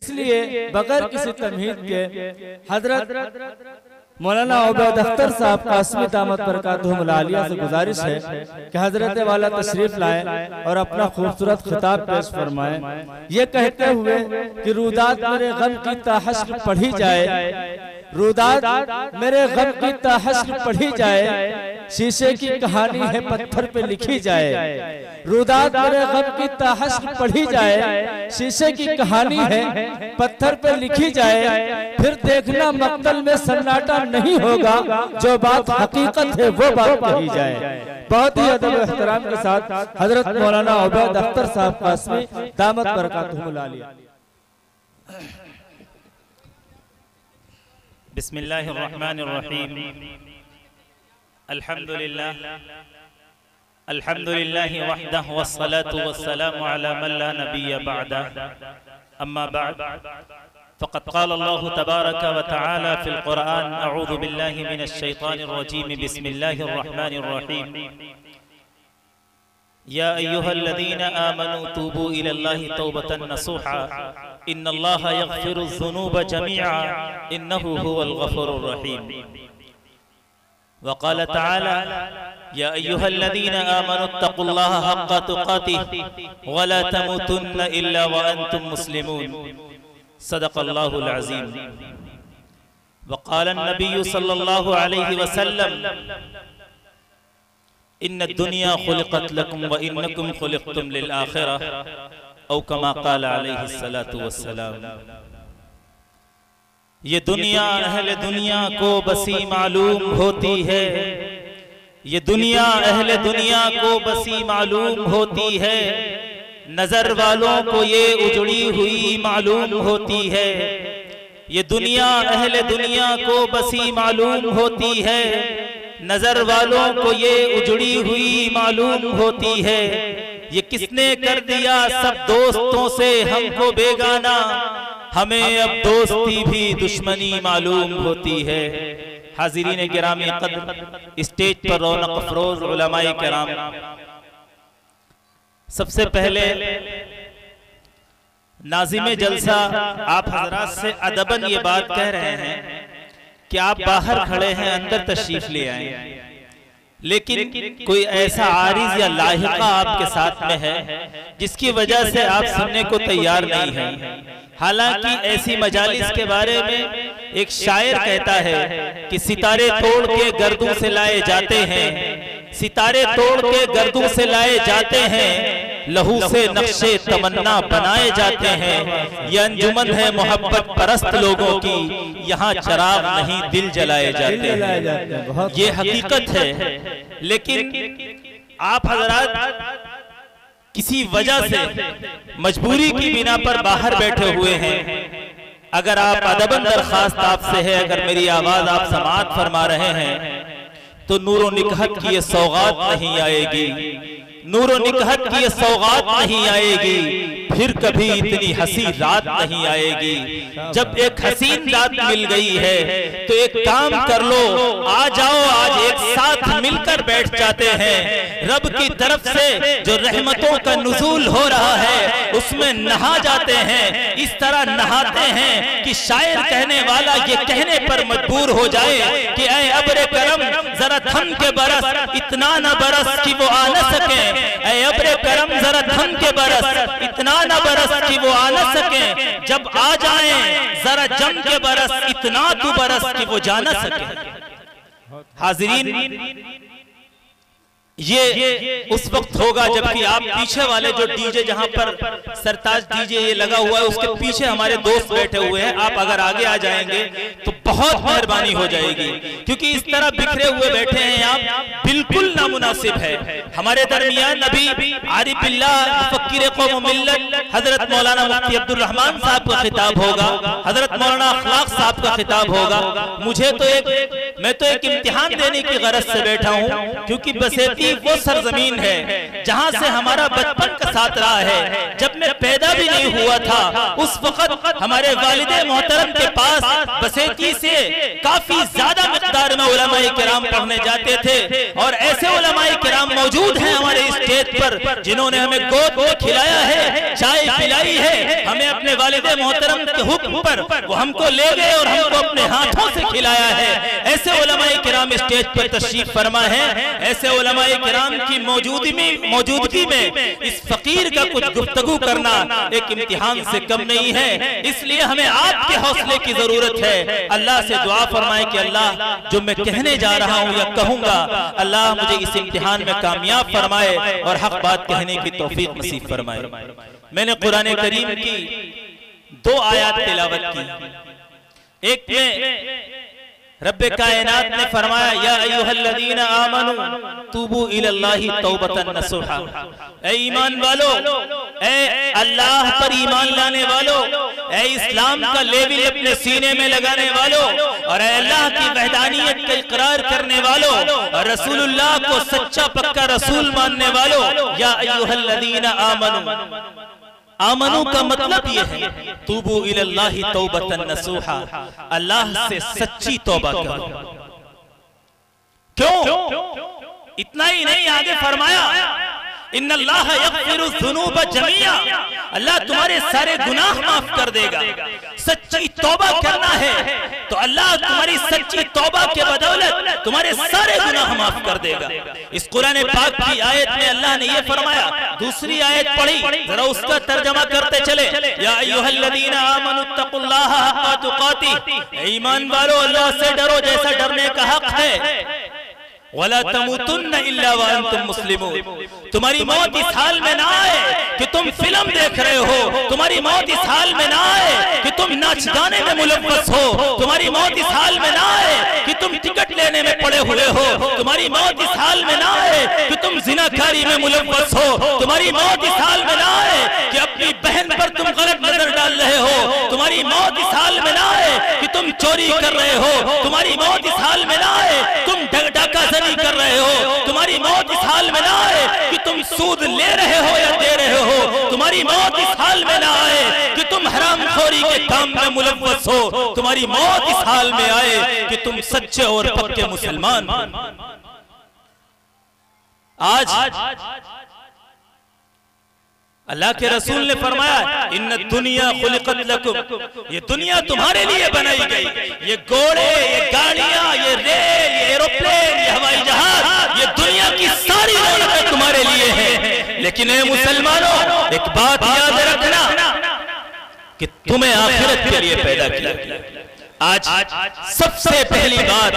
इसलिए बगैर किसी तमहीद के हजरत मौलाना उबैद अख्तर साहब कासमी दामत बरकातुहुल आलिया से गुजारिश है कि हजरत वाला तशरीफ लाए और अपना खूबसूरत खिताब पेश फरमाएं, ये कहते हुए कि रुदात मेरे गम की ताहश्र पढ़ी जाए, रुदात मेरे गम की ताहश्र पढ़ी जाए, शीशे की कहानी है पत्थर पे लिखी जाए, रुदात मेरे गम की ताहश्र पढ़ी जाए, शीशे की कहानी है पत्थर पे लिखी जाए, फिर देखना मक्तल में सन्नाटा नहीं होगा, जो बात हकीकत है वो बात कही जाए। बहुत ही अदब एहतराम के साथ हजरत मौलाना उबैद अख्तर साहब कासमी दामत बरकातुहुल आलिया। बिस्मिल्लाहिर्रहमानिर्रहीम। अल्हम्दुलिल्लाह अल्हम्दुलिल्लाहि वहदहु वस्सलातु वस्सलामु अला मन ला नबिय्य बअदह। अम्मा बअद फ़क़द क़ाल अल्लाहु तबारक व तआला फ़िल क़ुरआन अऊज़ु बिल्लाहि मिनश शैतानिर रजीम बिस्मिल्लाहिर रहमानिर रहीम। या अय्युहल्लज़ीना आमनू तूबू इलल्लाहि तौबतन नसूहा इन्नल्लाहा यग़फ़िरुज़्ज़ुनूब जमीआ इन्नहु हुवल गफ़ूरुर रहीम। वक़ाल तआला या अय्युहल्लज़ीना आमनुत्तक़ुल्लाहा हक़्क़ तुक़ातिहि वला तमूतुन्ना इल्ला व अंतुम मुस्लिमून। सदक़ल्लाहुल अज़ीम। वक़ाल अन्नबिय्यु सल्लल्लाहु अलैहि वसल्लम इन्न दुनिया खुलिक़त लकुम व इन्नकुम खुलिक़्तुम लिल आखिरह औ कमा क़ाल अलैहि सलातु वस्सलाम। ये दुनिया अहले दुनिया को बसी मालूम होती है, ये दुनिया अहले दुनिया को बसी मालूम होती है, नजर वालों को ये उजड़ी हुई मालूम होती है। ये दुनिया अहले दुनिया को बसी मालूम होती है, नजर वालों को ये उजड़ी हुई मालूम होती है। ये किसने कर दिया सब दोस्तों से हमको बेगाना, हमें अब दोस्ती भी दुश्मनी मालूम होती है। हाज़िरीन गिरामी क़द्र, स्टेज पर रौनक अफरोज उलमाए किराम, सबसे पहले नाज़िम जलसा आप हज़रात से अदबन ये बात कह रहे हैं कि आप बाहर खड़े हैं, अंदर तशरीफ ले आए, लेकिन कोई ऐसा आरिज़ या लाहिक़ा आपके साथ में है जिसकी वजह से आप सुनने को तैयार नहीं हैं। हालांकि ऐसी मजालिस के बारे में एक शायर कहता है कि सितारे तोड़ के गर्दों से लाए जाते हैं, सितारे तोड़ के गर्दों से लाए जाते हैं, लहू से नक्शे तमन्ना बनाए जाते हैं। ये अंजुमन है मोहब्बत परस्त लोगों की, यहाँ चिराग नहीं दिल जलाए जाते हैं। ये हकीकत है। लेकिन आप हजरात किसी वजह से मजबूरी की बिना पर बाहर बैठे हुए हैं। अगर आप अदबन दरखास्त आपसे है, अगर मेरी आवाज आप समाअत फरमा रहे हैं तो नूरो निकहत की ये सौगात नहीं आएगी, नूरो निकहत की ये सौगात नहीं आएगी, फिर कभी इतनी हसी रात नहीं आएगी। जब एक हसीन रात मिल गई है तो एक काम कर लो, आ जाओ आज एक साथ मिलकर बैठ जाते हैं। रब की तरफ से जो रहमतों का नुज़ूल हो रहा है उसमें नहा जाते हैं। इस तरह नहाते हैं कि शायर कहने वाला ये कहने पर मजबूर हो जाए कि ऐ अब्रे करम जरा थम के बरस, इतना न बरस कि वो आ न सके। ऐ अब्रे करम जरा थम के बरस, इतना न बरस कि वो आ न सके। जब आ जाएं जरा जम के बरस, इतना तू बरस कि वो जा न सके। हाज़िरीन, ये उस वक्त होगा जबकि आप पीछे वाले जो डीजे, जहां पर सरताज डीजे ये लगा हुआ है, उसके पीछे हमारे दोस्त बैठे हुए हैं। आप अगर आगे आ जाएंगे तो बहुत मेहरबानी हो जाएगी, क्योंकि इस तरह बिखरे हुए बैठे हैं आप, बिल्कुल नामुनासिब है। हमारे दरमियान नबी आरिफ बिल्लाह फकीर कौम मिल्लत हजरत मौलाना मुफ्ती अब्दुल रहमान साहब का खिताब होगा, हजरत मौलाना अखलाक साहब का खिताब होगा। मुझे तो एक मैं तो एक इम्तिहान देने की गरज से बैठा हूँ, क्योंकि बसेती वो सरजमीन है जहाँ से हमारा बचपन का साथ रहा है। जब मैं पैदा भी नहीं हुआ था उस वक्त हमारे वालिदे मोहतरम के पास बसेती से काफी ज्यादा मिक़दार में उलमाए किराम पढ़ने जाते थे, और ऐसे उलमाए किराम मौजूद हैं हमारे स्टेज पर जिन्होंने हमें गोद में खिलाया है, चाय पिलाई है, हमें अपने वालिदे मोहतरम के हुक्म पर वो हमको ले गए और हमको अपने हाथों से खिलाया है। ऐसे उलमाए किराम स्टेज पर तशरीफ फरमा है। ऐसे उलमाए किराम की मौजूदगी में इस फकीर का कुछ गुफ्तगू करना एक इम्तिहान से कम नहीं है। इसलिए हमें आपके हौसले की जरूरत है। अल्लाह से दुआ फरमाए कि अल्लाह जो मैं कहने जा रहा हूँ या कहूंगा, अल्लाह मुझे इस इम्तिहान में कामयाब फरमाए और हक बात कहने की तौफीक नसीब फरमाए। मैंने कुरान करीम की 2 आयत तिलावत की। एक में रब्बे कायनात ने फरमाया, या अय्युहल्लज़ीना आमनू तूबू इलल्लाहि तौबतन नसूहा, ऐ ईमान वालो, ऐ अल्लाह पर ईमान लाने वालों, ऐ इस्लाम का लेविल अपने सीने में लगाने वालों, और ऐ अल्लाह की वहदानियत का इकरार करने वालों, और रसूलुल्लाह को सच्चा पक्का रसूल मानने वालों, या अय्युहल्लज़ीना आमनू। आमनू का मतलब ये है तूबू इलल्लाहि तौबतन नसूहा, अल्लाह से सच्ची तौबा करो। क्यों? इतना ही नहीं, आगे फरमाया इन्नल्लाह यग़फिरु ज़ुनूब जमीआ, अल्लाह तुम्हारे सारे गुनाह माफ कर देगा। सच्ची तौबा करना है तो अल्लाह तुम्हारी सच्ची तौबा के बदौलत तुम्हारे सारे गुनाह माफ कर देगा। इस कुरान पाक की आयत में अल्लाह ने ये फरमाया। दूसरी आयत पढ़ी, जरा उसका तर्जमा करते चले, या अय्युहल्लज़ीना आमनुत्तकुल्लाह हक़्क़ तुक़ातिह, ईमान वालों अल्लाह से डरो जैसा डरने का हक है। वला तमूतुन्ना इल्ला व अंतुम मुस्लिमून, तुम्हारी मौत इस हाल में ना आए कि तुम फिल्म देख रहे हो, तुम्हारी मौत इस हाल में ना आए कि तुम नाच गाने में मुलव्वस हो, तुम्हारी मौत इस हाल में ना आए कि तुम टिकट लेने में पड़े हुए हो, तुम्हारी मौत इस हाल में ना आए कि तुम जिनाकारी में मुलव्वस हो, तुम्हारी मौत इस हाल में ना आए कि अपनी बहन पर तुम गलत नजर डाल रहे हो, तुम्हारी मौत इस हाल में ना आए कि तुम चोरी कर रहे हो, तुम्हारी मौत इस हाल में ना आए तुम डाकाज़नी कर रहे हो, तुम्हारी मौत इस हाल में ना आए कि तुम सूद ले रहे हो या दे रहे हो, तुम्हारी मौत इस हाल में ना आए कि तुम हरामखोरी के काम में मुलव्वस हो, तुम्हारी मौत इस हाल में आए कि तुम सच्चे और पक्के मुसलमान। आज अल्लाह के रसूल ने फरमाया, इन्न दुनिया खुलिकत लकुम, ये दुनिया तुम्हारे लिए बनाई गई। ये घोड़े, ये गाड़ियां, ये रेल, ये एरोप्लेन, ये हवाई जहाज, ये दुनिया की सारी रौनकें तुम्हारे लिए है। लेकिन ए मुसलमानों, एक बात याद रखना कि तुम्हें आखिरत के लिए पैदा किया। आज सबसे पहली बात,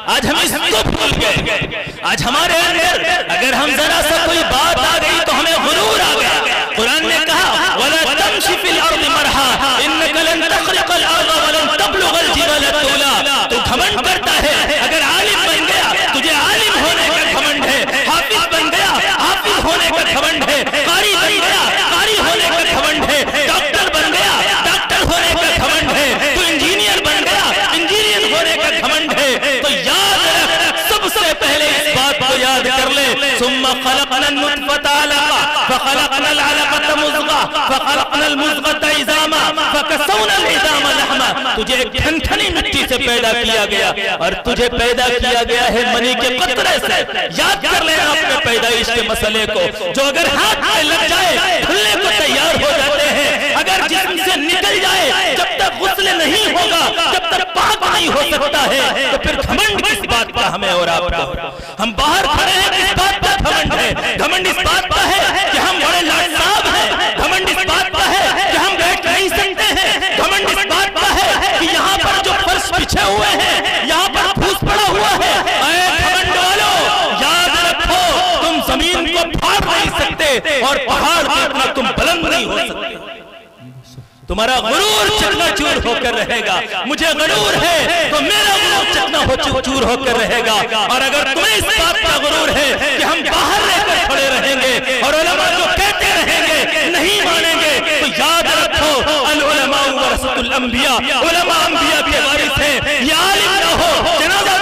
आज हम इसको भूल गए। आज हमारे अंदर अगर हम जरा सा कोई बात आ गई तो हमें गुरूर आ गया। कुरान ने कहा, वला तमशी फिल अर्द मरहा इन्नका लन तखरिकल अर्द व लन तबलुगल जिबाल तूला। तू घमंड करता है, अगर आलिम बन गया तुझे आलिम होने का घमंड है, हाफिज बन गया हाफिज होने का घमंड है, कारी बन गया कारी होने का घमंड है, डॉक्टर बन गया डॉक्टर होने का घमंड है, तू इंजीनियर बन गया इंजीनियर होने का घमंड है। तो याद रख, सबसे पहले इस बात को याद कर ले, सुम्मा खलक़नल नुत्फ़ता अलक़ा फखलक़नल अलक़ता मुज़ग़ा फखलक़नल मुज़ग़ता इज़ामा फकसौनल इज़ामा लहमा। तुझे एक ठनठनी मिट्टी से पैदा किया गया और तुझे पैदा किया गया है मनी के कतरे से। याद कर लेना अपने पैदाइश के मसले को, जो अगर हाथ में लग जाए खुलने को तैयार हो जाते हैं, अगर जिस्म से निकल जाए जब तक गुस्ल नहीं होगा, जब तक पाक नहीं हो सकता है, तो फिर घमंड किस बात का हमें और आपको? हम बाहर खड़े हैं, किस बात का घमंड है? घमंड इस बात का है कि हम बड़े लाड साहब हैं, घमंड इस बात का है कि हम बैठ नहीं सकते हैं, घमंड इस बात का है कि यहाँ पर जो फर्श बिछे हुए हैं यहाँ पर फूस पड़ा हुआ है। ऐ घमंड वालों, याद रखो, तुम जमीन को फाड़ नहीं सकते और पहाड़ जितना तुम बुलंद नहीं हो सकते। तुम्हारा गुरूर चकनाचूर होकर रहेगा। मुझे गुरूर है तो मेरा गुरूर चकनाचूर होकर रहेगा। और अगर तुम्हें इस बात का गुरूर है कि हम बाहर रहकर खड़े रहेंगे और उलमा जो कहते रहेंगे नहीं मानेंगे, तो याद रखो, अल उलमा वरसतुल अंबिया, उलमा अंबिया के वारिस हैं। ये आलिम ना हो, जनाजा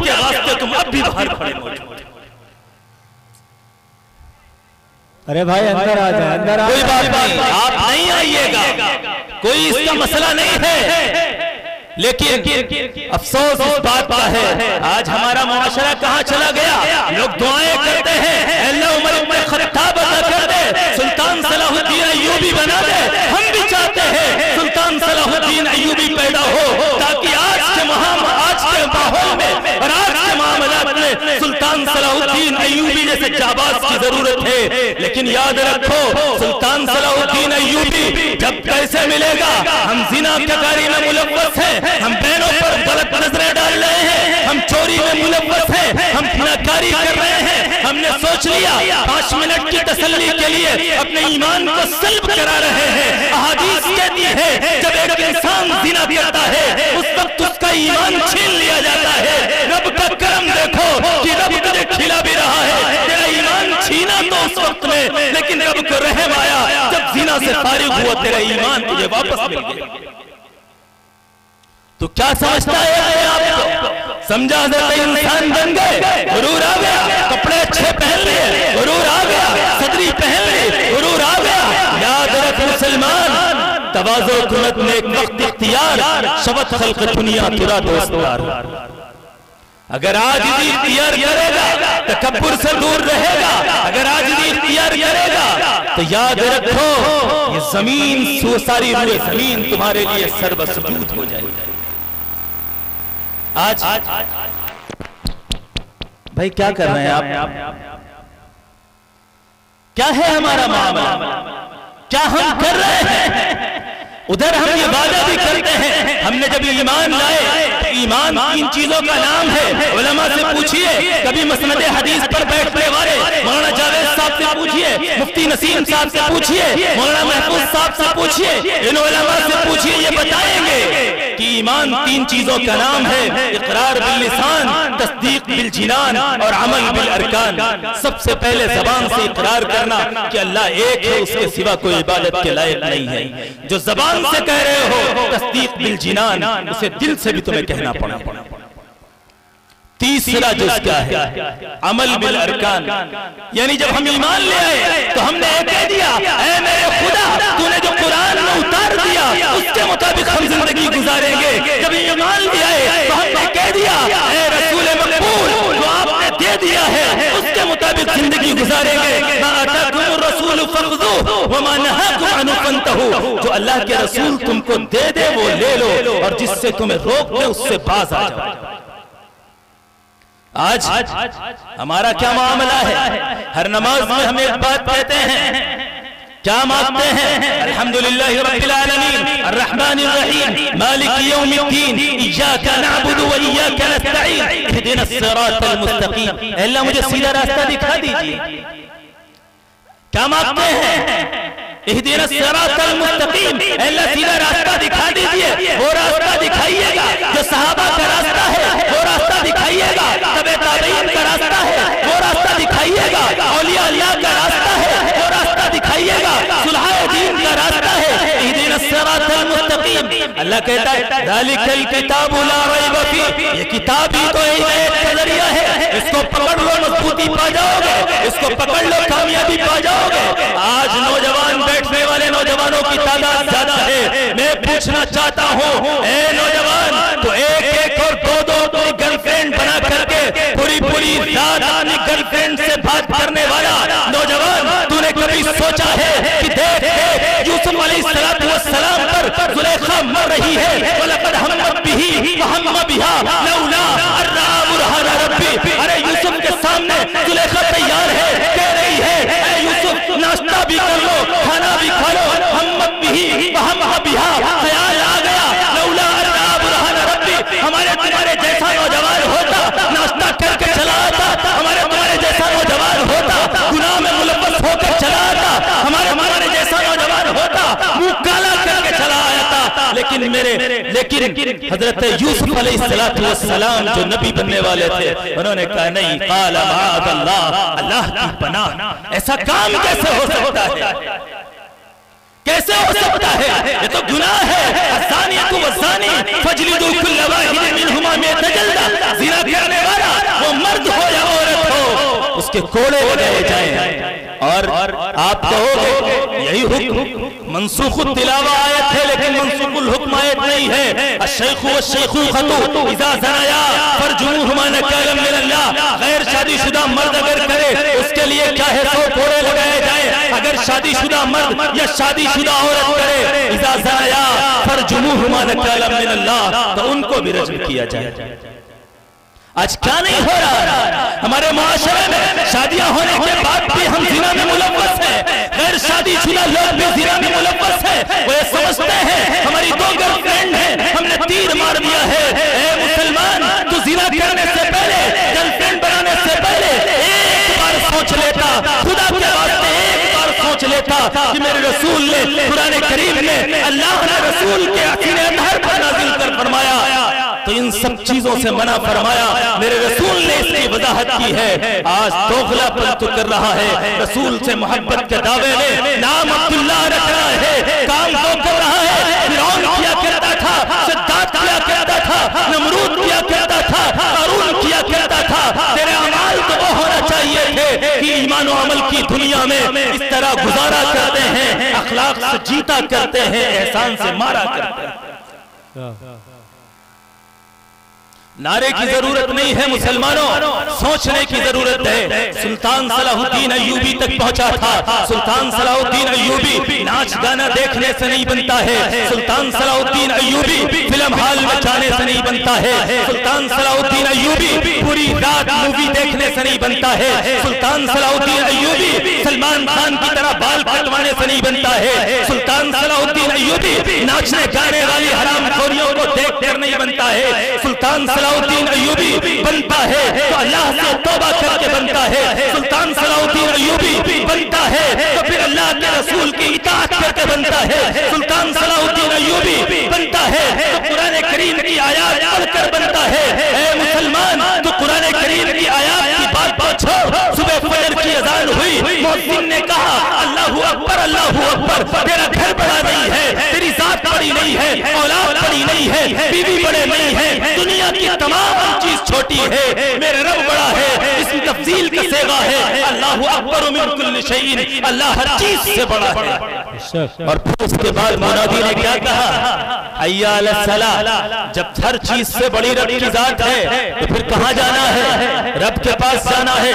के वास्ते तुम अब भी बाहर खड़े मौजूद। अरे भाई अंदर आ जाए, अंदर आ। कोई बात नहीं, आप नहीं आइएगा, कोई इसका मसला नहीं है, लेकिन अफसोस इस बात का है आज हमारा मुआशरा कहाँ चला गया। लोग दुआएं करते हैं अल्लाह उमर इब्न खत्ताब अता कर दे, सुल्तान सलाहुद्दीन अय्यूबी बना दे। हम भी चाहते हैं सुल्तान सलाहुद्दीन अय्यूबी पैदा हो, ताकि आज के माहौल में और आज के मामलात में सुल्तान सलाहुद्दीन अय्यूबी जैसे जाबाज की जरूरत है। लेकिन याद रखो, सुल्तान सलाहुद्दीन अय्यूबी जब कैसे मिलेगा? हम जिना ककारी में मुलव्वस हैं, हम बहनों पर गलत नजरें डाल रहे हैं, हम चोरी में मुलव्वस हैं, हम फिनाकारी कर रहे हैं। हमने सोच लिया 5 मिनट की तसल्ली के लिए अपने ईमान को सल्ब करा रहे हैं। अहादीस कहती है जब एक इंसान जिना करता है उस वक्त उसका ईमान छीन लिया जाता है। रब का करम देखो कि रब तुझे खिला भी रहा है, तेरा ईमान छीना तो उस वक्त में, लेकिन रब को रहम आया जब जिना से फारिग हुआ तेरा ईमान तुझे वापस मिल गया। तो क्या समझता है अपने आप को? समझा देते इंसान बन गए, गुरूर आ गया, कपड़े अच्छे पहन लिए, गुरूर आ गया, सदरी पहन ली, गुरूर आ गया। याद रख मुसलमान, तवाज़ो कुरत में एक वक्त इख्तियार, शबत खल्क दुनिया तुरा दोस्तार। अगर आज भी इख्तियार करेगा तकब्बुर से दूर रहेगा, अगर आज भी इख्तियार करेगा तो याद रखो ये जमीन सारी रूए जमीन तुम्हारे लिए सर्वसुजूद हो जाएगी। आज भाई क्या कर रहे हैं आप? क्या है हमारा मामला? क्या हम कर रहे हैं? उधर हम ये वादा भी करते हैं, हमने जब ईमान लाए, ईमान 3 चीजों का नाम है। उलमा से पूछिए, कभी मसनद हदीस पर बैठने वाले मौलाना जावेद साहब से पूछिए, मुफ्ती नसीम साहब से पूछिए, मौलाना महफूज साहब से पूछिए, इन उलमा से पूछिए, ये बताएंगे कि ईमान 3 चीजों का नाम है। इकरार बिल लिसान, तस्दीक बिल जिनान और अमल बिल अरकान। सबसे पहले जबान से इकरार करना कि अल्लाह एक है, उसके सिवा कोई इबादत के लायक नहीं है। जो जबान से कह रहे हो तस्दीक बिल जिनान, उसे दिल से भी तुम्हें कहना पड़ा। तीसरा जो क्या है अमल बिल अरकान, यानी जब हम ईमान ले आए तो हमने कह दिया ऐ मेरे खुदा, तूने जो कुरान में उतार दिया उसके मुताबिक हम जिंदगी गुजारेंगे। जब ईमान ले आए तो हमने कह दिया ऐ रसूल मकबूल, जो आपने दे दिया है उसके मुताबिक जिंदगी गुजारेंगे। मा अताकुमुर रसूल फखुज़ूहु व मा नहाकुम अन्हु फंतहू, जो अल्लाह के रसूल तुमको दे दे वो ले लो, और जिससे तुम्हें रोक दे उससे बाज आ जाओ। आज हमारा क्या मामला है? हर नमाज में हम एक बात कहते हैं, क्या मांगते हैं? अल्हम्दुलिल्लाहि रब्बिल आलमीन अर्रहमानिर रहीम मालिकी यौमिद्दीन इय्याका नअबुदु व इय्याका नस्तईन इहदिनस सिरातल मुस्तकीम। अल्लाह मुझे सीधा रास्ता दिखा दीजिए। क्या मांगते हैं? इहदिनस सिरातल मुस्तकीम, अल्लाह सीधा रास्ता दिखा दीजिए। वो रास्ता दिखाइएगा जो सहाबा का रास्ता है, वो रास्ता दिखाइएगा। तबे ताबईन का रास्ता है, वो रास्ता दिखाइएगा। औलिया अल्लाह का रास्ता है, वो रास्ता दिखाइएगा। सुलहाए दीन का रास्ता है, इहदिनस सिरातल मुस्तकीम। अल्लाह कहता है ज़ालिकल किताबु ला रैब फीह, ये किताब ही तो हिदायत का जरिया है। इसको पकड़ लो मजबूती पा जाओगे, इसको पकड़ लो कामयाबी पा जाओगे। आज नौजवान बैठने वाले नौजवानों की तादाद ज्यादा है। मैं पूछना चाहता हूँ ए नौजवान, तो एक और दो अपनी गर्लफ्रेंड बना करके पूरी रात अपनी गर्लफ्रेंड से बात करने वाला नौजवान, तूने कभी सोचा है कि देख यूसुफ अलैहिस्सलाम पर जुलेखा मर रही है, वलक़द हम्मत बिही व हम्म बिहा लौला अन रअा बुरहान रब्बी। अरे यूसुफ के सामने जुलेखा तैयार है, कह रही है ए यूसुफ नाश्ता भी कर लो, खाना भी खा लो। हम्मत बिही व हम्म बिहा, ख्याल आ गया लौला अन रअा बुरहान रब्बी। हमारे तुम्हारे जैसा नौजवान होता, नाश्ता करके चला आता, हमारे तुम्हारे जैसा नौजवान होता, गुनाह में मुलव्वस होकर चला आता, हमारे तुम्हारे जैसा नौजवान होता, मुंह काला करके चला आया था। लेकिन हजरत यूसुफ अलैहिस्सलाम जो नबी बनने वाले थे, उन्होंने कहा नहीं, क़ाल माअज़ल्लाह, अल्लाह की पनाह, ऐसा काम कैसे हो सकता है? कैसे हो सकता है? ये तो गुनाह है। अज़्ज़ानियतु वज़्ज़ानी फजलिदू कुल्ल वाहिदिन मिनहुमा मिअता जल्दा। ज़िना करने वाला उसके कोड़े लगाए जाएं। और आप कहोगे यही हुक्म मनसूखुत तिलावा आयत है लेकिन मनसूखुल हुक्म आयत नहीं है। अश-शैखु वश-शैखु खतू इज़ा ज़नाया फरजुमुहुमा नकालन मिनल्लाह। गैर शादीशुदा मर्द अगर करे उसके लिए क्या है 100 कोड़े लगाए जाए। अगर शादीशुदा मर्द या शादीशुदा औरत करे इज़ा ज़नाया फरजुमुहुमा नकालन मिनल्लाह तो उनको भी रज्म किया जाए। आज क्या नहीं हो रहा हमारे मुआशरे में, शादियां होने के बाद भी हम जिना में मुलव्वस हैं। गैर शादीशुदा लोग भी जिना में मुलव्वस हैं। वो ये समझते हैं हमारी 2 गर्लफ्रेंड हैं, हमने तीर मार दिया है। ए मुसलमान, तू जिना करने से पहले, गर्लफ्रेंड बनाने से पहले एक बार सोच लेता, खुदा के वास्ते एक बार सोच लेता कि मेरे रसूल ने कुरान करीम में अल्लाह ने रसूल के सीने अतहर पर नाज़िल कर फरमाया तो इन सब चीजों से मना फरमाया। मेरे रसूल ने इसकी वजाहत की है। आज दोगलापन तो कर रहा है, रसूल से मोहब्बत के दावे में नाम अब्दुल्लाह रख रहा है, काम तो कर रहा है। फिरौन किया करता था, सद्दात किया करता था, नमरूद किया करता था, हारून किया करता था। तेरे अमाल तो वो होना चाहिए थे कि ईमान और अमल की दुनिया में इस तरह गुजारा करते हैं, अखलाक से जीता करते हैं, एहसान से मारा करते हैं। नारे की जरूरत नहीं है मुसलमानों, सोचने की जरूरत है। सुल्तान सलाहुद्दीन अय्यूबी तक पहुंचा था। सुल्तान सलाहुद्दीन अय्यूबी नाच गाना देखने से नहीं बनता है। सुल्तान सलाहुद्दीन अय्यूबी फिल्म हॉल में जाने से नहीं बनता है। सुल्तान सलाहुद्दीन अय्यूबी पूरी रात मूवी देखने से नहीं बनता है। सुल्तान सलाहुद्दीन अय्यूबी सलमान खान की तरह बाल कटवाने से नहीं बनता है। सुल्तान सलाहुद्दीन अय्यूबी नाचने गाने वाली हरामखोरियों को देखकर नहीं बनता है। सुल्तान सलाहुद्दीन अय्यूबी बनता है तो अल्लाह से तौबा करके बनता है। सुल्तान सलाहुद्दीन अय्यूबी बनता है तो फिर अल्लाह के रसूल की इताअत करके बनता है। सुल्तान सलाहुद्दीन अय्यूबी बनता है तो कुरान करीम की आयत पढ़कर बनता है। ऐ मुसलमान, तो कुरान करीम की आयत की बात को छोड़, सुबह फजर की अजान हुई, मुअज्जिन ने कहा अल्लाहू अकबर अल्लाहू अकबर। तेरा घर बड़ा नहीं है, तेरी जात बड़ी नहीं है, औलाद बड़ी नहीं है, बीवी बड़े नहीं है, दुनिया की तमाम चीज छोटी है, मेरे रब बड़ा है। इसमें तफसील का सेगा है अल्लाहू अकबर मिन कुल्ली शैइन, अल्लाह हर चीज से बड़ा है। और फिर उसके बाद मुनादी ने क्या कहा, हय्या अलस सलाह। जब हर चीज से बड़ी रब की जात है तो फिर कहाँ जाना है, रब के पास जाना है।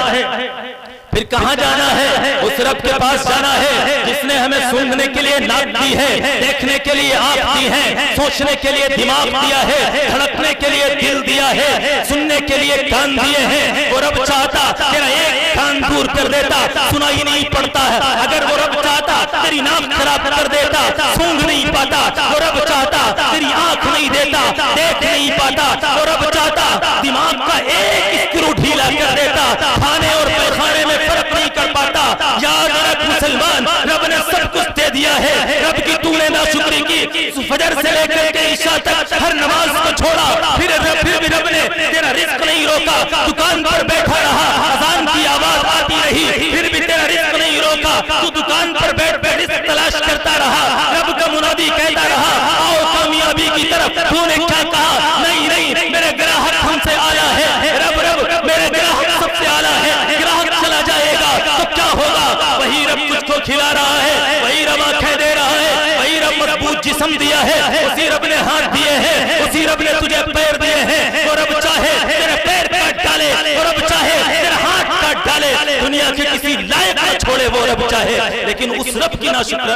फिर कहाँ जाना है, उस रब के पास जाना है जिसने हमें सूंघने के लिए नाक दी है, देखने के लिए आंख दी है, सोचने के लिए दिमाग दिया है, धड़कने के लिए दिल दिया है, सुनने के लिए कान दिए हैं। वो रब चाहता तेरा एक कान दूर कर देता, सुनाई नहीं पड़ता है। अगर वो रब चाहता तेरी नाक खराब कर देता, सूंघ नहीं पाता। वो रब चाहता तेरी आंख नहीं देता, देख नहीं पाता। वो रब चाहता दिमाग का एक स्क्रू ढीला कर देता, खाने और पैखाने में फर्क नहीं कर पाता। याद रख मुसलमान, रब ने सब कुछ दे दिया है। रब की तूने नाशुक्री की, फजर से लेकर के इशा तक हर नमाज को छोड़ा, फिर भी रब ने तेरा रिस्क नहीं रोका। दुकान पर बैठा रहा, अजान की आवाज आती रही, फिर भी तेरा रिस्क नहीं रोका। तू दुकान पर बैठ बैठ रिस्क तलाश करता रहा। रब का मुनादी कहता रहा आओ कामयाबी की तरफ। तूने क्या कहा, नहीं नहीं मेरे ग्राहक हमसे आला है। रब रब मेरे ग्राहक सबसे आला है। ग्राहक चला जाएगा तो क्या होगा, वही रब तुझको खिला रहा है, वही रब आंखें दे रहा है, वही रब मजबूत जिस्म दिया है, उसी रब ने हाथ दिए हैं, उसी रब ने तुझे पैर दिए हैं। वो रब चाहे तेरे पैर काट डाले, वो रब चाहे तेरा हाथ काट डाले, दुनिया के किसी लायक न छोड़े वो रब चाहे, लेकिन उस रब की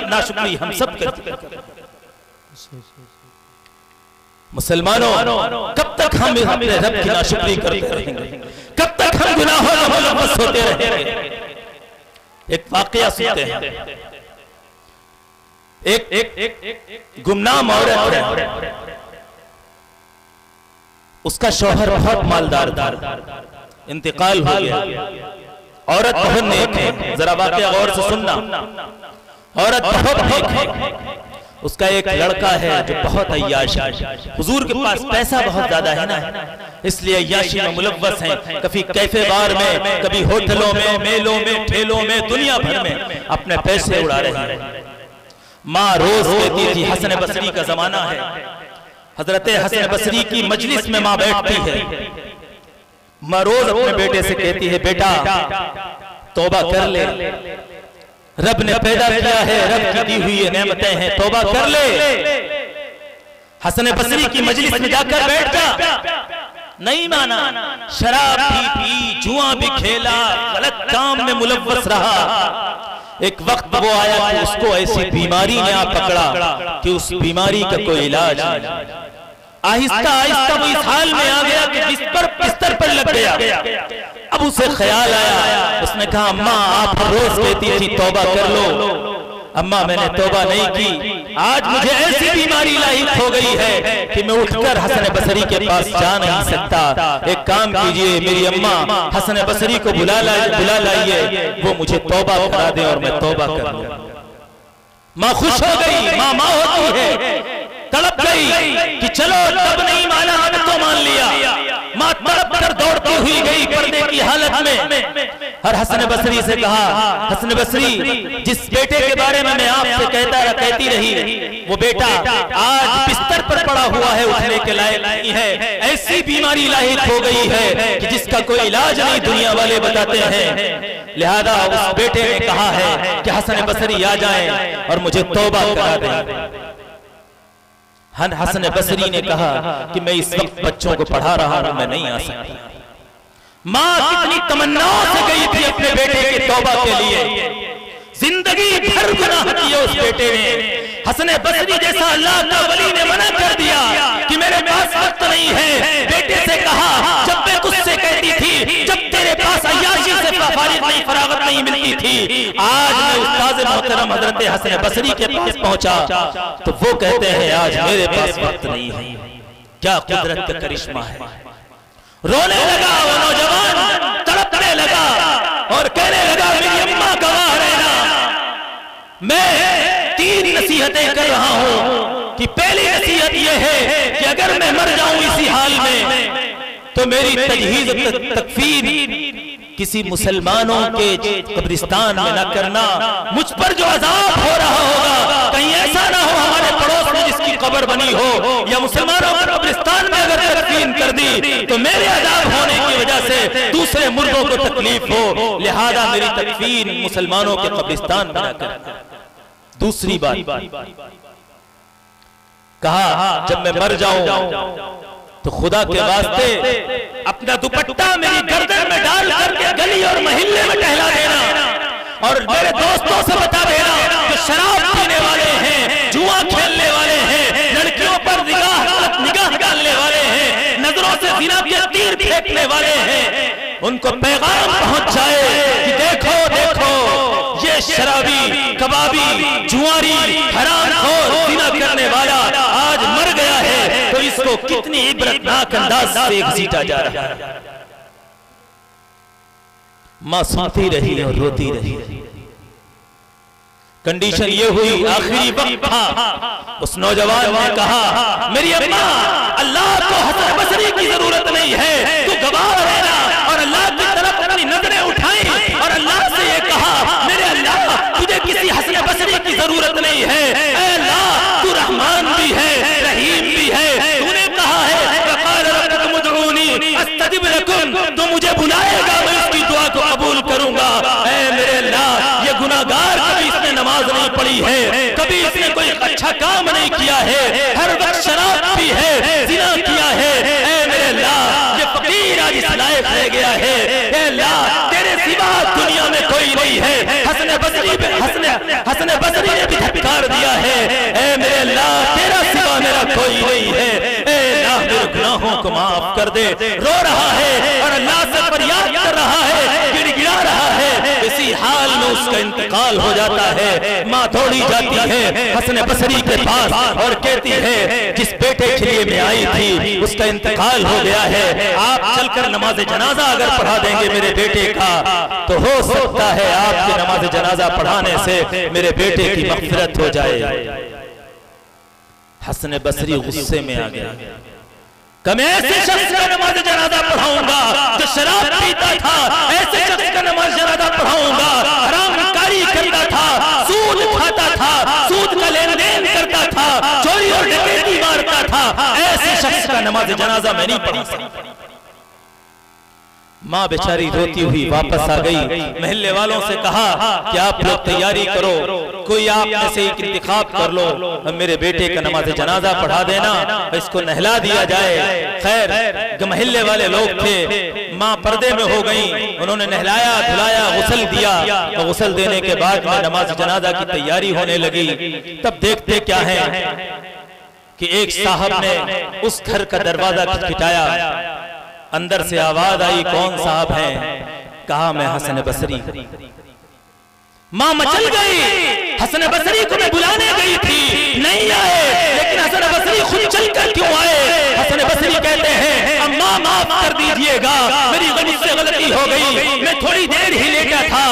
नाशुक्री हम सब करते हैं। मुसलमानों, कब तक हम अपने रब की नाशुक्री करते रहेंगे, कब तक हम गुनाहों में मुलव्वस होते रहेंगे। एक वाकया सुनते हैं। एक गुमनाम औरत है, उसका शौहर बहुत मालदार था, इंतकाल हो गया। औरत बहुत नेक है, जरा वाकया गौर से सुनना। औरत बहुत नेक है, उसका एक लड़का है जो बहुत अय्याश है। हुजूर के पास पैसा बहुत ज्यादा है ना, इसलिए अय्याशी में मुलव्वस हैं। कभी कैफे बार में, कभी होटलों में, मेलों में, ठेलों में, दुनिया भर में अपने पैसे उड़ा रहे हैं। माँ रोज कहती थी, हसन बसरी का जमाना है, हजरत हसन बसरी की मजलिस में माँ बैठती है। माँ रोज अपने बेटे से कहती है, बेटा तौबा कर ले, रब ने पैदा किया है, रब की दी हुई नेमतें हैं, तौबा कर ले। हसन बसरी की मजलिस में जाकर बैठ जा, नहीं माना, शराब भी पी, जुआ भी खेला, गलत काम में मुलव्वस रहा। एक वक्त वो आया कि उसको ऐसी बीमारी ने आ पकड़ा कि उस बीमारी का कोई इलाज नहीं। आहिस्ता आहिस्ता वो इस हाल में आ गया कि बिस्तर पर लग गया। अब उसे ख्याल आया, उसने कहा अम्मा आप रोज कहती थी तौबा कर लो, अम्मा मैंने तौबा नहीं की, आज मुझे ऐसी बीमारी लाहिक हो गई है कि मैं उठकर हसन बसरी के पास जा नहीं सकता। एक काम कीजिए मेरी अम्मा, हसन बसरी को बुला लाइए, वो मुझे तौबा करा दे और मैं तौबा कर लूं। माँ खुश हो गई, माँ होती है, तड़प गई कि चलो तब नहीं माना, अब तो मान लिया। माँ तड़प कर दौड़ती हुई गई पर्दे की हालत में और हसन बसरी से कहा, हसन बसरी जिस बेटे के बारे में मैं आपसे कहती रही, वो बेटा आज बिस्तर पर पड़ा हुआ है, उठने के लायक नहीं है, ऐसी बीमारी लाहिक हो गई है कि जिसका कोई इलाज नहीं दुनिया वाले बताते हैं। लिहाजा उस बेटे ने कहा है कि हसन बसरी आ जाए और मुझे तौबा करा दें। हसन बसरी ने कहा कि मैं इस वक्त बच्चों को पढ़ा रहा हूं, मैं नहीं आ सकता। माँ कितनी तमन्नाओं से गई थी अपने बेटे के तौबा के लिए, जिंदगी भर गुनाह किए उस बेटे ने। हसन बसरी जैसा अल्लाह का वली ने मना कर दिया कि मेरे पास वक्त नहीं है। बेटे से कहा, जब मैं तुझसे कहती थी, जब तेरे पास अय्याशी से फरागत नहीं मिलती थी, आज मैं उस्ताद मोहतरम हजरत हसन बसरी के पास पहुंचा तो वो कहते हैं आज मेरे पास वक्त नहीं है। क्या कुदरत का करिश्मा है। रोने लगा वो नौजवान, तड़पने लगा और कहने लगा मेरी अम्मा गवाह रहना, मैं 3 नसीहतें कर रहा हूं कि पहली नसीहत यह है कि अगर मैं मर जाऊं इसी हाल में तो मेरी तजहीज तकफीर किसी मुसलमानों के कब्रिस्तान में न करना। मुझ पर जो अजाब हो रहा होगा कहीं ऐसा ना हो हमारे पड़ोस में जिसकी कब्र बनी हो या मुसलमानों के कब्रिस्तान में अगर तकफीन कर दी तो मेरे अजाब होने की वजह से दूसरे मुर्दों को तकलीफ हो, लिहाजा मेरी तकफीन मुसलमानों के कब्रिस्तान में न कर। दूसरी बात कहा, जब मैं मर जाऊं तो खुदा के वास्ते अपना दुपट्टा मेरी गर्दन में डाल करके गली और मोहल्ले में टहला देना और मेरे दोस्तों से बता देना कि शराब पीने वाले हैं, जुआ खेलने वाले हैं, लड़कियों पर निगाह डालने वाले हैं, नजरों से जिना के तीर फेंकने वाले हैं, उनको पैगाम पहुंच जाए कि देखो देखो ये शराबी, कबाबी, जुआरी, हरामखोर, जिना करने वाला आज मर गया है तो इसको कितनी इबरतनाक अंदाज से घसीटा जा रहा है। मां सुनती रही और रोती रही। कंडीशन ये हुई, आखिरी वक्त था, उस नौजवान ने कहा मेरी अम्मा अल्लाह को हसन बसरी की जरूरत नहीं है, तू गवाह रहना, और अल्लाह की तरफ अपनी नजरें उठाई और अल्लाह से ये कहा मेरे अल्लाह तुझे किसी हसन बसरी की जरूरत नहीं है, ऐ अल्लाह तू रहमान भी है, रहीम भी है, तूने कहा है अस्तजिब लकुम, तो मुझे बुलाएगा मैं उसकी दुआ को कबूल करूंगा। ऐ मेरे अल्लाह ये गुनाहगार कभी इसने नमाज नहीं पढ़ी है, कभी इसने कोई अच्छा काम नहीं किया है, हर वक्त शराब पी है, जिना किया है, ऐ मेरे अल्लाह ये फकीर आज इस लायक रह गया है, ऐ अल्लाह तेरे सिवा दुनिया में कोई नहीं है। हसन बसरी ने भी धक्कार दिया है, ऐ मेरे अल्लाह तेरा सिवा मेरा कोई नहीं है, ऐ अल्लाह मेरे गुनाहों को माफ कर दे। रो रहा है और अल्लाह से फरियाद कर रहा है, गिड़गिड़ा रहा है। इसी हाल में उसका इंतकाल हो जाता है। माँ दौड़ी जाती है हसन बसरी के पास और कहती है जिस बेटे के लिए मैं आई थी उसका इंतकाल हो गया है, आप चलकर नमाज जनाजा अगर पढ़ा देंगे मेरे बेटे का तो हो सकता है आपके नमाज जनाजा पढ़ाने से मेरे बेटे की मग़फ़िरत हो जाए। हसन बसरी गुस्से में आ गया, मैं ऐसे शख्स का नमाज जनाजा पढ़ाऊंगा जो शराब पीता था, ऐसे शख्स का नमाज जनाजा पढ़ाऊंगा हरामकारी करता था, सूद खाता था, सूद का लेन देन करता था, चोरी और डकैती मारता था, ऐसे शख्स का नमाज जनाजा मैं नहीं पढ़ा सकता। माँ बेचारी रोती हुई वापस आ गई। महल्ले वालों से कहा कि आप लोग तैयारी करो, कोई आप में से एक इंतखाब कर लो, मेरे बेटे का नमाज जनाजा पढ़ा देना, इसको नहला दिया जाए। खैर महल्ले वाले लोग थे, माँ पर्दे में हो गई, उन्होंने नहलाया धुलाया गुस्ल दिया, और गुस्ल देने के बाद में नमाज जनाजा की तैयारी होने लगी। तब देखते क्या है कि एक साहब ने उस घर का दरवाजा खटखटाया, अंदर से आवाज आई, कौन साहब हैं? कहा मैं हसन बसरी। मां मचल गई, हसन बसरी को मैं बुलाने गई थी, नहीं आए, लेकिन हसन बसरी खुद चलकर क्यों आए? हसन बसरी कहते हैं अम्मा माफ कर दीजिएगा, मेरी मुझसे गलती हो गई, मैं थोड़ी देर ही लेटा था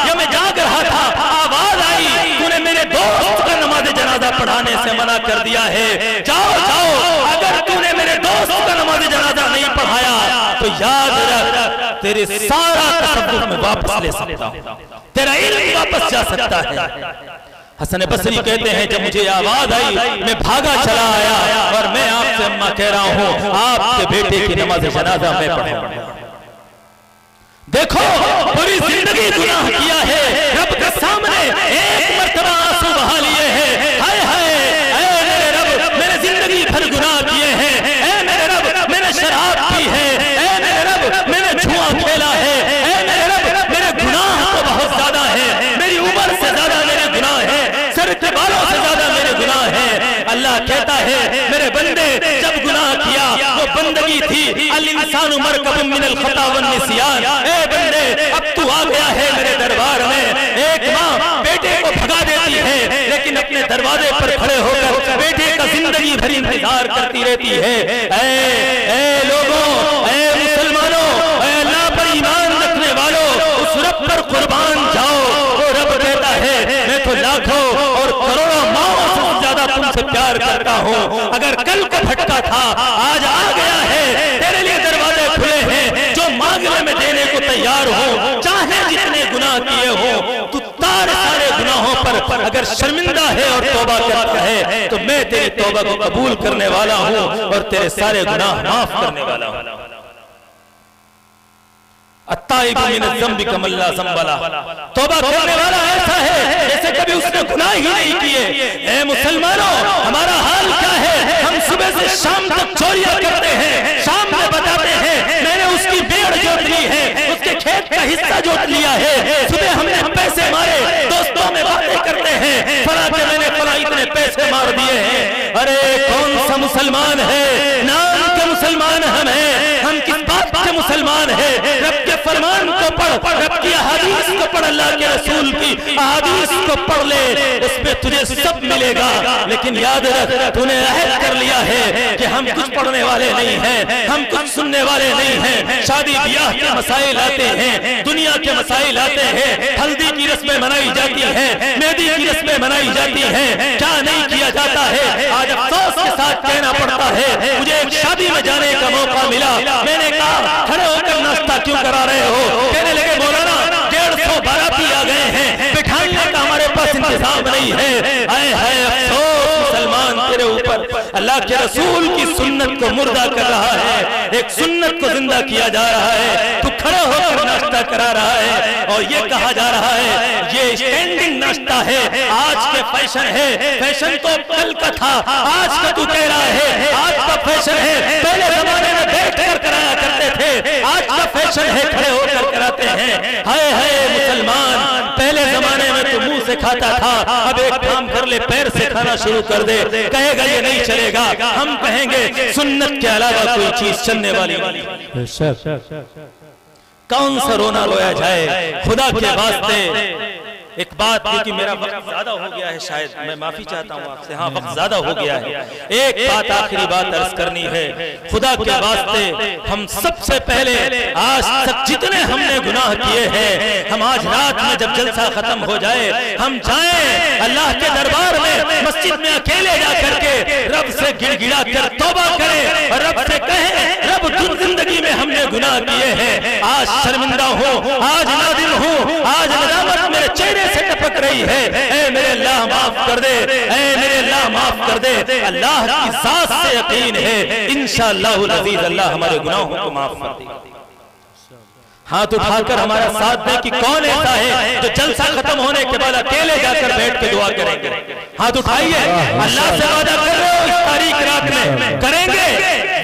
या मैं जाग रहा था, आवाज आई, तूने मेरे दोस्त का नमाज जनाजा पढ़ाने से मना कर दिया है, जाओ जाओ, अगर तूने मेरे दोस्त का नमाज जनाजा नहीं पढ़ाया तो याद रख तेरे सारा तसव्वुफ में वापस ले सकता हूं, तेरा इल्म वापस जा सकता है। हसन बसरी कहते हैं जब मुझे आवाज आई मैं भागा चला आया और मैं आपसे अम्मा कह रहा हूं आपके बेटे की नमाज जनाजा मैं पढ़ाऊंगा। देखो पूरी जिंदगी गुनाह किया है, रब के सामने एक मर्तबा आंसू बहा लिए हैं, हाय हाय ऐ मेरे रब मैंने जिंदगी भर गुनाह किए हैं, ऐ मेरे रब मैंने शराब पी है, ऐ मेरे रब मैंने जुआ खेला है, ऐ मेरे रब मेरे गुनाह तो बहुत ज्यादा है, मेरी उम्र से ज्यादा मेरे गुनाह है, सर के बालों से ज्यादा मेरे गुनाह है। अल्लाह कहता है मेरे बंदे जब गुनाह किया वो बंदगी थी, अल इंसानु मरकबुम मिनल खता वन निस्यान, ए बंदे अब तू आ गया है मेरे दरबार में। एक माँ बेटे को भगा देती है लेकिन अपने दरवाजे पर खड़े होकर बेटे का जिंदगी भर इंतजार करती रहती है। ऐ लोगों, ऐ मुसलमानों, ऐ अल्लाह पर ईमान रखने वालों, उस रब पर कुर्बान जाओ। वो रब कहता है मैं तो लाखों और करोड़ों माओं से ज्यादा तुमसे प्यार करता हूँ, अगर कल को भटका था आज आ गया है, तेरे लिए दरवाजे खुले हैं, जो मांगने में देने को तैयार हो, चाहे जितने गुनाह किए हो, तू सारे गुनाहों पर अगर शर्मिंदा है और तौबा करता है तो मैं तेरी तौबा को कबूल करने वाला हूँ और तेरे सारे गुनाह माफ करने वाला हूँ। अत्ताइबु मिनज़ ज़ंबि कमल्ला ज़ंबला, तौबा करने वाला ऐसा है जैसे कभी उसने गुनाह ही नहीं किए। ऐ मुसलमानों हमारा हाल क्या है? हम सुबह से शाम तक चोरियां करते हैं, शाम में बताते हैं मैंने उसकी बेड़ जोत ली है, उसके खेत का हिस्सा जोत लिया है, सुबह हमने पैसे मारे, दोस्तों में बातें करते हैं फला के मैंने फला इतने पैसे मार दिए हैं। अरे कौन सा मुसलमान है? नाम के मुसलमान हम हैं, हम किस बात के मुसलमान है? रब के फरमान को पढ़, रब की अहादीस को पढ़, अल्लाह के रसूल की अहादीस को पढ़ ले, उसमें तुझे सब मिलेगा। लेकिन याद रख तूने अहद कर लिया है कि हम कुछ पढ़ने वाले नहीं हैं, हम कुछ सुनने वाले नहीं हैं, शादी ब्याह के मसाइल आते हैं, दुनिया के मसाइल आते हैं, हल्दी की रस्में मनाई जाती हैं, मेहंदी की रस्में मनाई जाती हैं, क्या नहीं किया जाता है। आज अफसोस के साथ कहना पड़ता है मुझे एक शादी में जाने का मौका मिला, मैंने कहा खड़े होकर नाश्ता क्यों करा रहे हो? कहने लगे मौलाना 150 बाराती आ गए हैं, बिठाने का हमारे पास इंतजाम नहीं है। आए हाय अफसोस मुसलमान तेरे ऊपर अल्लाह के रसूल की सुन्नत को मुर्दा कर रहा है, एक सुन्नत को जिंदा किया जा रहा है, तू खड़ा होकर नाश्ता करा रहा है और ये कहा जा रहा है ये स्टैंडिंग नाश्ता है, आज के फैशन है, फैशन तो कल का था, आज का तू कह रहा है आज का फैशन है, पहले जमाने में बैठ कर कराया करते थे, आज का फैशन है खड़े होकर कराते हैं। हाय हाय मुसलमान, पहले जमाने में तू मुंह से खाता था, अब एक काम कर ले पैर से खाना शुरू कर दे, कहेगा ये नहीं चलेगा, हम कहेंगे सुन्नत के अलावा कोई चीज चलने वाली नहीं। कौन सा रोना रोया जाए खुदा के वास्ते। एक बात क्योंकि मेरा वक्त ज्यादा हो गया है, शायद मैं माफी चाहता हूँ आपसे, हाँ वक्त ज्यादा हो गया है, एक बात आखिरी बात अर्ज करनी है। खुदा के वास्ते हम सबसे पहले आज तक जितने हमने गुनाह किए हैं, हम आज रात में जब जलसा खत्म हो जाए हम जाएं अल्लाह के दरबार में, मस्जिद में अकेले जा करके रब से गिड़गिड़ा कर तौबा करें और रब से कहें रब तुम जिंदगी में हमने गुनाह किए हैं, आज शर्मिंदा हूँ, आज नादिम हूँ, आज नदामत मेरे चेहरे से टपक रही है, ऐ मेरे अल्लाह माफ कर दे, ऐ मेरे अल्लाह माफ कर दे। अल्लाह की ज़ात से यकीन है इंशाअल्लाह अज़ीज़ अल्लाह हमारे गुनाहों को माफ कर देगा। हाथ उठाकर हमारा साथ दें कि कौन ऐसा है जो जलसा खत्म होने के बाद अकेले जाकर बैठ के दुआ करेंगे। हाथ उठाइए, अल्लाह से वादा कर रहे हो इस तारीख रात में करेंगे,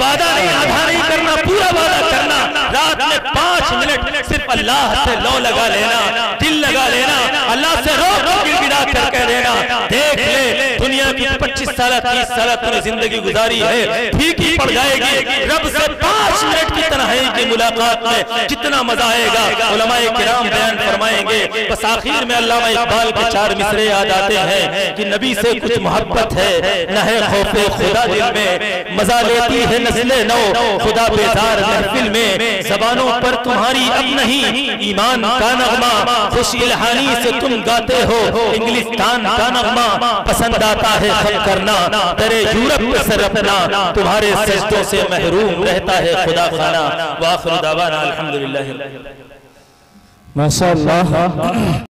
वादा नहीं, आधा नहीं करना, पूरा वादा करना। रात में 5 मिनट सिर्फ अल्लाह से लो लगा लेना, दिल लगा लेना, अल्लाह से रो गिड़गिड़ा कर कह देना, देख ले दुनिया की 25 साल 30 साल तूने जिंदगी गुजारी है, ठीक ही पड़ जाएगी। रब से 5 मिनट की तन्हाई की मुलाकात में जितना मजा आएगा उलमाए किराम बयान फरमाएंगे। बस आखिर में अल्लामा इकबाल के 4 मिसरे याद आते हैं कि नबी से कुछ मोहब्बत है, न है खौफे खुदा दिल में, मजा लेती है नस्ले नौ खुदा बेजार महफिल में, जबानों पर तुम्हारी अब नहीं ईमान का नगमा, खुश इल्हानी से तुम गाते हो इंग्लिस्तान का नगमा, पसंद आता है खत करना तेरे यूरोप से रखना, तुम्हारे सजदों से महरूम रहता है खुदा खाना। वाखिर दावाना अल्हम्दुलिल्लाह। माशाअल्लाह।